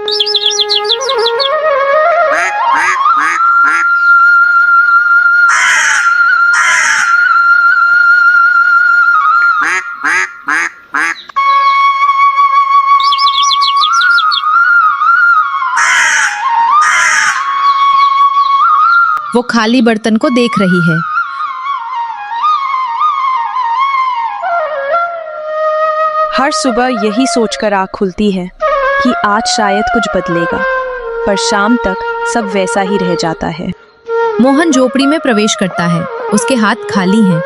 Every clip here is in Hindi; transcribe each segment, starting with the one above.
वो खाली बर्तन को देख रही है। हर सुबह यही सोचकर आँख खुलती है कि आज शायद कुछ बदलेगा, पर शाम तक सब वैसा ही रह जाता है। मोहन झोपड़ी में प्रवेश करता है। उसके हाथ खाली हैं।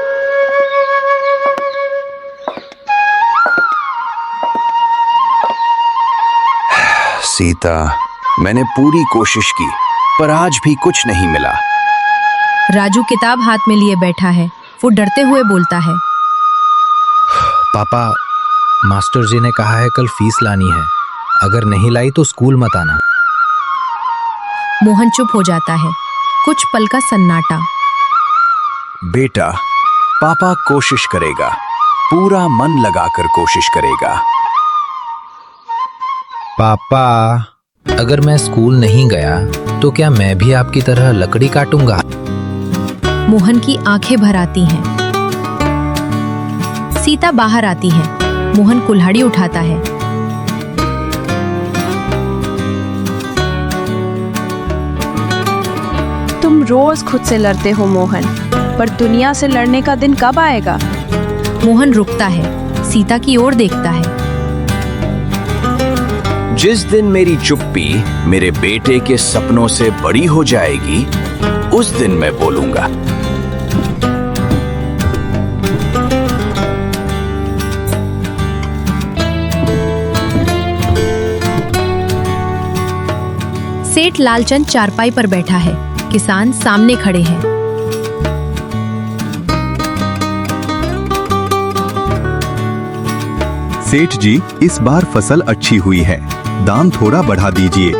सीता, मैंने पूरी कोशिश की पर आज भी कुछ नहीं मिला। राजू किताब हाथ में लिए बैठा है। वो डरते हुए बोलता है, पापा, मास्टर जी ने कहा है कल फीस लानी है। अगर नहीं लाई तो स्कूल मत आना। मोहन चुप हो जाता है। कुछ पल का सन्नाटा। बेटा, पापा कोशिश करेगा, पूरा मन लगाकर कोशिश करेगा। पापा, अगर मैं स्कूल नहीं गया तो क्या मैं भी आपकी तरह लकड़ी काटूंगा? मोहन की आंखें भर आती हैं। सीता बाहर आती है। मोहन कुल्हाड़ी उठाता है। तुम रोज खुद से लड़ते हो मोहन, पर दुनिया से लड़ने का दिन कब आएगा? मोहन रुकता है। सीता की ओर देखता है। जिस दिन मेरी चुप्पी मेरे बेटे के सपनों से बड़ी हो जाएगी, उस दिन मैं बोलूंगा। सेठ लालचंद चारपाई पर बैठा है। किसान सामने खड़े हैं। सेठ जी, इस बार फसल अच्छी हुई है, दाम थोड़ा बढ़ा दीजिए।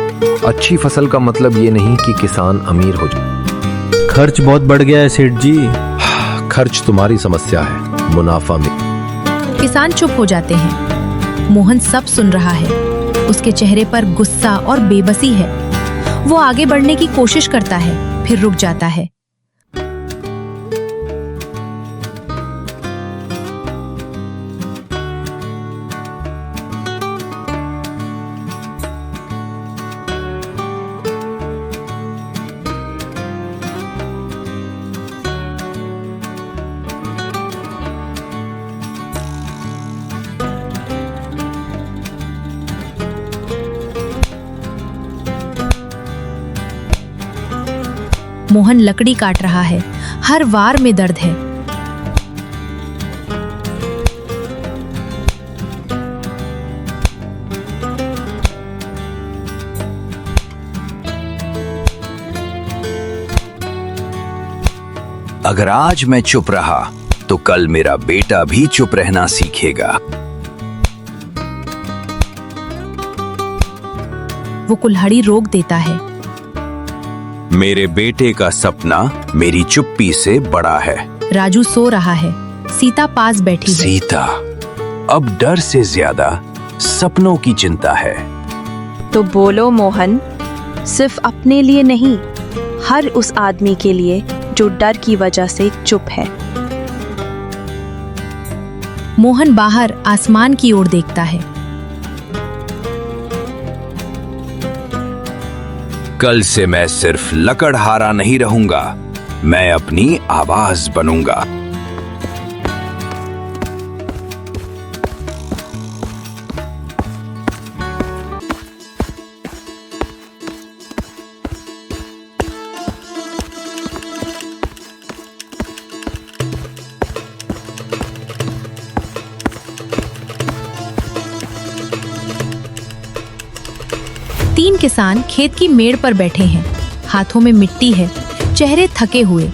अच्छी फसल का मतलब ये नहीं कि किसान अमीर हो जाए। खर्च बहुत बढ़ गया है सेठ जी। खर्च तुम्हारी समस्या है, मुनाफा में। किसान चुप हो जाते हैं। मोहन सब सुन रहा है। उसके चेहरे पर गुस्सा और बेबसी है। वो आगे बढ़ने की कोशिश करता है, फिर रुक जाता है। मोहन लकड़ी काट रहा है। हर वार में दर्द है। अगर आज मैं चुप रहा तो कल मेरा बेटा भी चुप रहना सीखेगा। वो कुल्हाड़ी रोक देता है। मेरे बेटे का सपना मेरी चुप्पी से बड़ा है। राजू सो रहा है। सीता पास बैठी है। सीता, अब डर से ज्यादा सपनों की चिंता है। तो बोलो मोहन, सिर्फ अपने लिए नहीं, हर उस आदमी के लिए जो डर की वजह से चुप है। मोहन बाहर आसमान की ओर देखता है। कल से मैं सिर्फ लकड़हारा नहीं रहूंगा, मैं अपनी आवाज बनूंगा। तीन किसान खेत की मेड़ पर बैठे हैं। हाथों में मिट्टी है। चेहरे थके हुए।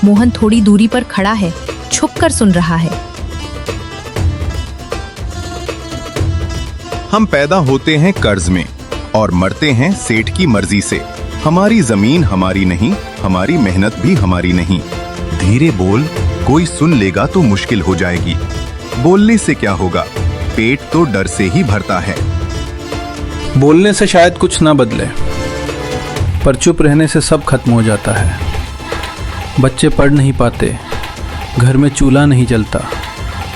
मोहन थोड़ी दूरी पर खड़ा है, छुपकर सुन रहा है। हम पैदा होते हैं कर्ज में और मरते हैं सेठ की मर्जी से। हमारी जमीन हमारी नहीं, हमारी मेहनत भी हमारी नहीं। धीरे बोल, कोई सुन लेगा तो मुश्किल हो जाएगी। बोलने से क्या होगा, पेट तो डर से ही भरता है। बोलने से शायद कुछ ना बदले, पर चुप रहने से सब खत्म हो जाता है। बच्चे पढ़ नहीं पाते, घर में चूल्हा नहीं जलता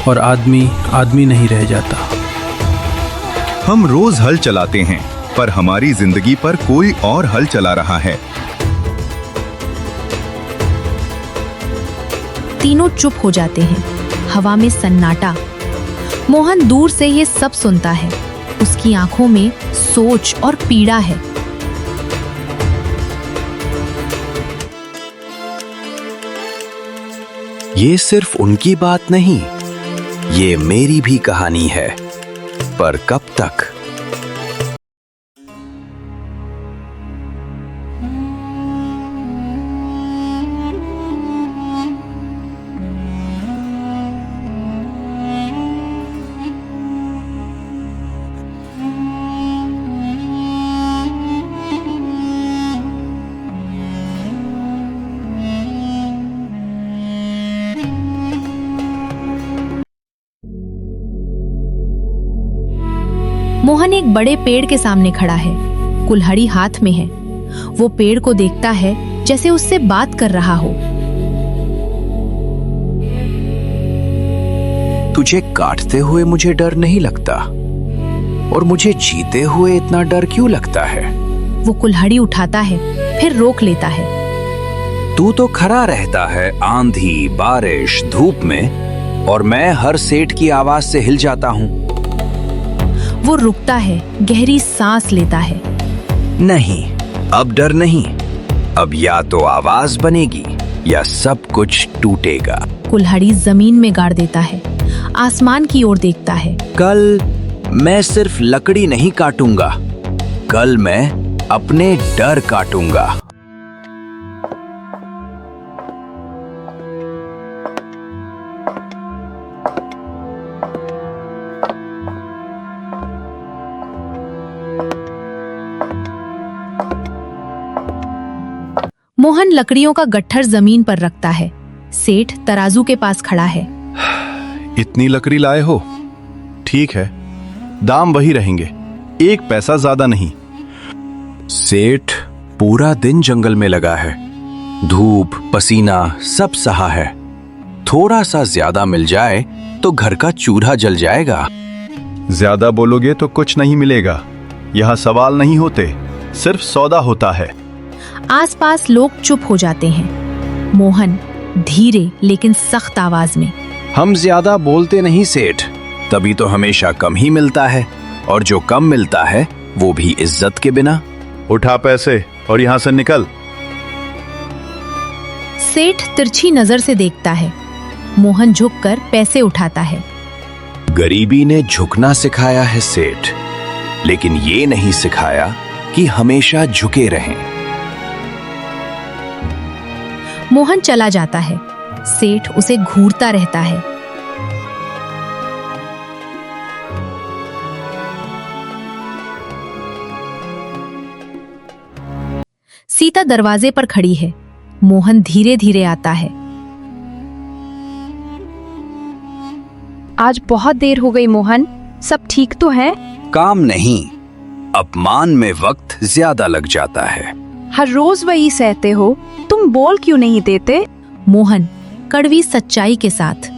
और आदमी आदमी नहीं रह जाता। हम रोज हल चलाते हैं, पर हमारी जिंदगी पर कोई और हल चला रहा है। तीनों चुप हो जाते हैं। हवा में सन्नाटा। मोहन दूर से ये सब सुनता है। उसकी आंखों में सोच और पीड़ा है। ये सिर्फ उनकी बात नहीं, ये मेरी भी कहानी है। पर कब तक? मोहन एक बड़े पेड़ के सामने खड़ा है। कुल्हाड़ी हाथ में है। वो पेड़ को देखता है जैसे उससे बात कर रहा हो। तुझे काटते हुए मुझे डर नहीं लगता, और मुझे जीते हुए इतना डर क्यों लगता है? वो कुल्हाड़ी उठाता है, फिर रोक लेता है। तू तो खड़ा रहता है आंधी, बारिश, धूप में, और मैं हर सेठ की आवाज से हिल जाता हूँ। वो रुकता है, गहरी सांस लेता है। नहीं, अब डर नहीं। अब या तो आवाज बनेगी या सब कुछ टूटेगा। कुल्हाड़ी जमीन में गाड़ देता है। आसमान की ओर देखता है। कल मैं सिर्फ लकड़ी नहीं काटूंगा, कल मैं अपने डर काटूंगा। मोहन लकड़ियों का गट्ठर जमीन पर रखता है। सेठ तराजू के पास खड़ा है। इतनी लकड़ी लाए हो? ठीक है, दाम वही रहेंगे, 1 पैसा ज्यादा नहीं। सेठ पूरा दिन जंगल में लगा है, धूप, पसीना सब सहा है। थोड़ा सा ज्यादा मिल जाए तो घर का चूल्हा जल जाएगा। ज्यादा बोलोगे तो कुछ नहीं मिलेगा। यहाँ सवाल नहीं होते, सिर्फ सौदा होता है। आसपास लोग चुप हो जाते हैं। मोहन धीरे लेकिन सख्त आवाज में, हम ज्यादा बोलते नहीं सेठ, तभी तो हमेशा कम ही मिलता है, और जो कम मिलता है वो भी इज्जत के बिना। उठा पैसे और यहाँ से निकल। सेठ तिरछी नजर से देखता है। मोहन झुककर पैसे उठाता है। गरीबी ने झुकना सिखाया है सेठ, लेकिन ये नहीं सिखाया कि हमेशा झुके रहें। मोहन चला जाता है। सेठ उसे घूरता रहता है। सीता दरवाजे पर खड़ी है। मोहन धीरे धीरे आता है। आज बहुत देर हो गई मोहन, सब ठीक तो है? काम नहीं, अपमान में वक्त ज्यादा लग जाता है। हर रोज वही सहते हो, तुम बोल क्यों नहीं देते? मोहन कड़वी सच्चाई के साथ,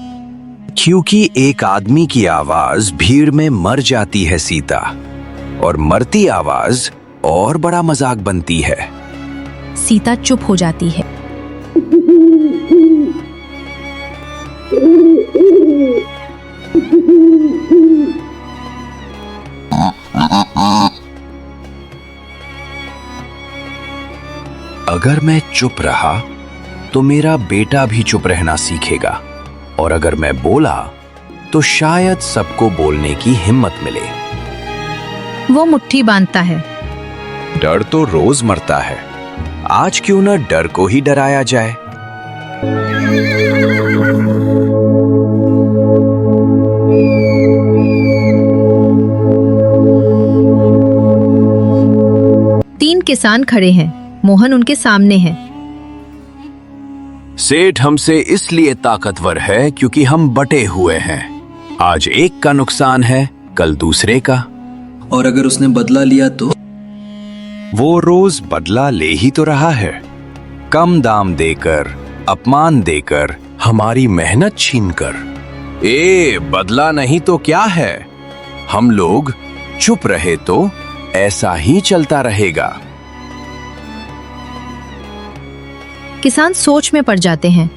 क्योंकि एक आदमी की आवाज भीड़ में मर जाती है सीता, और मरती आवाज और बड़ा मजाक बनती है। सीता चुप हो जाती है। अगर मैं चुप रहा तो मेरा बेटा भी चुप रहना सीखेगा, और अगर मैं बोला तो शायद सबको बोलने की हिम्मत मिले। वो मुट्ठी बांधता है। डर तो रोज मरता है, आज क्यों न डर को ही डराया जाए। तीन किसान खड़े हैं। मोहन उनके सामने है। सेठ हमसे इसलिए ताकतवर है क्योंकि हम बटे हुए हैं। आज एक का नुकसान है, कल दूसरे का। और अगर उसने बदला लिया तो? वो रोज बदला ले ही तो रहा है, कम दाम देकर, अपमान देकर, हमारी मेहनत छीनकर। बदला नहीं तो क्या है? हम लोग चुप रहे तो ऐसा ही चलता रहेगा। किसान सोच में पड़ जाते हैं।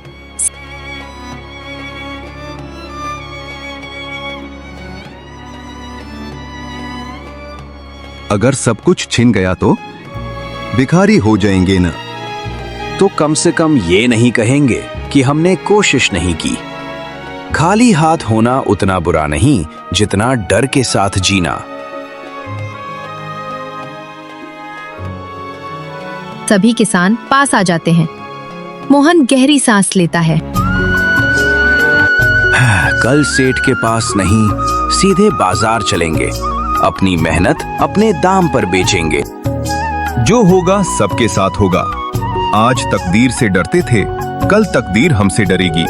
अगर सब कुछ छिन गया तो भिखारी हो जाएंगे ना? तो कम से कम ये नहीं कहेंगे कि हमने कोशिश नहीं की। खाली हाथ होना उतना बुरा नहीं जितना डर के साथ जीना। सभी किसान पास आ जाते हैं। मोहन गहरी सांस लेता है। कल सेठ के पास नहीं, सीधे बाजार चलेंगे, अपनी मेहनत अपने दाम पर बेचेंगे। जो होगा सबके साथ होगा। आज तकदीर से डरते थे, कल तकदीर हमसे डरेगी।